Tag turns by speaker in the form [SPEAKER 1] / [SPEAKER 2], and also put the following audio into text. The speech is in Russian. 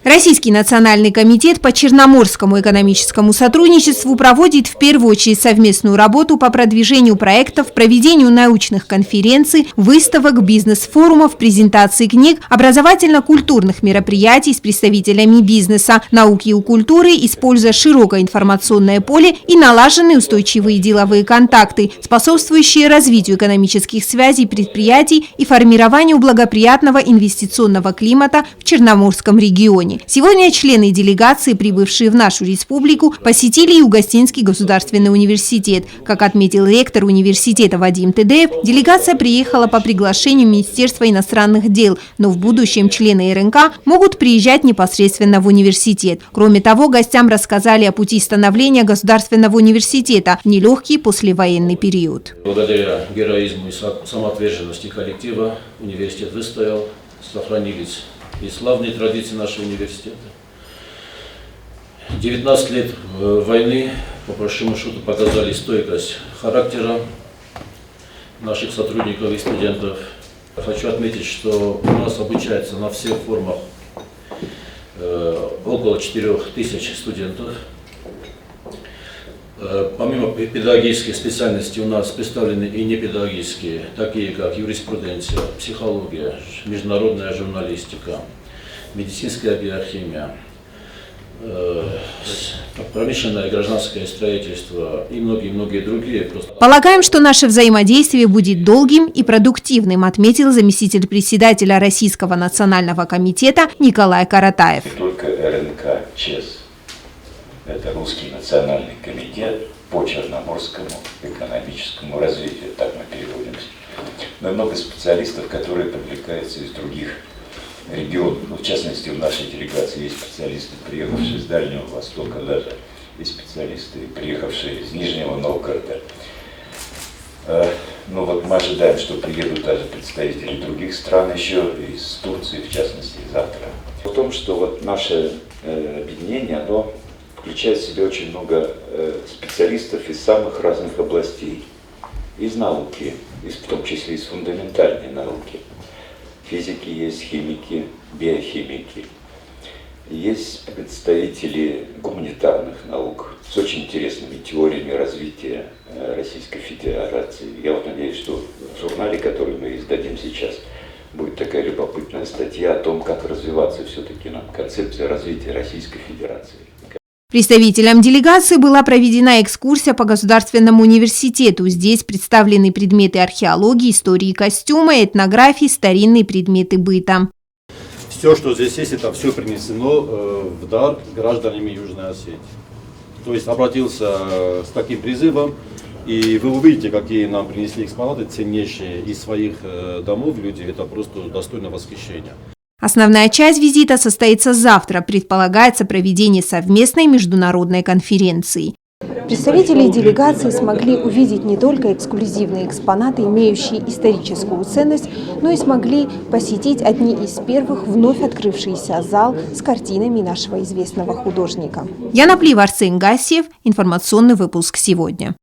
[SPEAKER 1] Российский национальный комитет по Черноморскому экономическому сотрудничеству проводит в первую очередь совместную работу по продвижению проектов, проведению научных конференций, выставок, бизнес-форумов, презентаций книг, образовательно-культурных мероприятий с представителями бизнеса, науки и культуры, используя широкое информационное поле и налаженные устойчивые деловые контакты, способствующие развитию экономических связей предприятий и формированию благоприятного инвестиционного климата в Черноморском регионе. Сегодня члены делегации, прибывшие в нашу республику, посетили Югостинский государственный университет. Как отметил ректор университета Вадим Тедеев, делегация приехала по приглашению Министерства иностранных дел, но в будущем члены РНК могут приезжать непосредственно в университет. Кроме того, гостям рассказали о пути становления государственного университета в нелегкий послевоенный период.
[SPEAKER 2] Благодаря героизму и самоотверженности коллектива университет выстоял, сохранились и славные традиции нашего университета. 19 лет войны, по большому счету, показали стойкость характера наших сотрудников и студентов. Хочу отметить, что у нас обучается на всех формах около 4000 студентов. Помимо педагогических специальностей у нас представлены и непедагогические, такие как юриспруденция, психология, международная журналистика, медицинская биохимия, промышленное и гражданское строительство и многие другие.
[SPEAKER 1] Полагаем, что наше взаимодействие будет долгим и продуктивным, отметил заместитель председателя Российского национального комитета Николай Каратаев.
[SPEAKER 3] Не только РНК ЧЕС. Это Русский национальный комитет по Черноморскому экономическому развитию, так мы переводимся. Но и много специалистов, которые привлекаются из других регионов. В частности, в нашей делегации есть специалисты, приехавшие с Дальнего Востока, даже есть специалисты, приехавшие из Нижнего Новгорода. Ну вот мы ожидаем, что приедут даже представители других стран, еще из Турции, в частности, завтра. В том, что вот наше объединение, оно включает в себя очень много специалистов из самых разных областей. Из науки, в том числе из фундаментальной науки. Физики есть, химики, биохимики. Есть представители гуманитарных наук с очень интересными теориями развития Российской Федерации. Я вот надеюсь, что в журнале, который мы издадим сейчас, будет такая любопытная статья о том, как развиваться все-таки нам, концепция развития Российской Федерации.
[SPEAKER 1] Представителям делегации была проведена экскурсия по Государственному университету. Здесь представлены предметы археологии, истории костюма, этнографии, старинные предметы быта.
[SPEAKER 4] Все, что здесь есть, это все принесено в дар гражданами Южной Осетии. То есть обратился с таким призывом, и вы увидите, какие нам принесли экспонаты, ценнейшие из своих домов люди. Это просто достойно восхищения.
[SPEAKER 1] Основная часть визита состоится завтра. Предполагается проведение совместной международной конференции. Представители делегации смогли увидеть не только эксклюзивные экспонаты, имеющие историческую ценность, но и смогли посетить одни из первых вновь открывшийся зал с картинами нашего известного художника. Яна Плива, Арсен Гассиев. Информационный выпуск сегодня.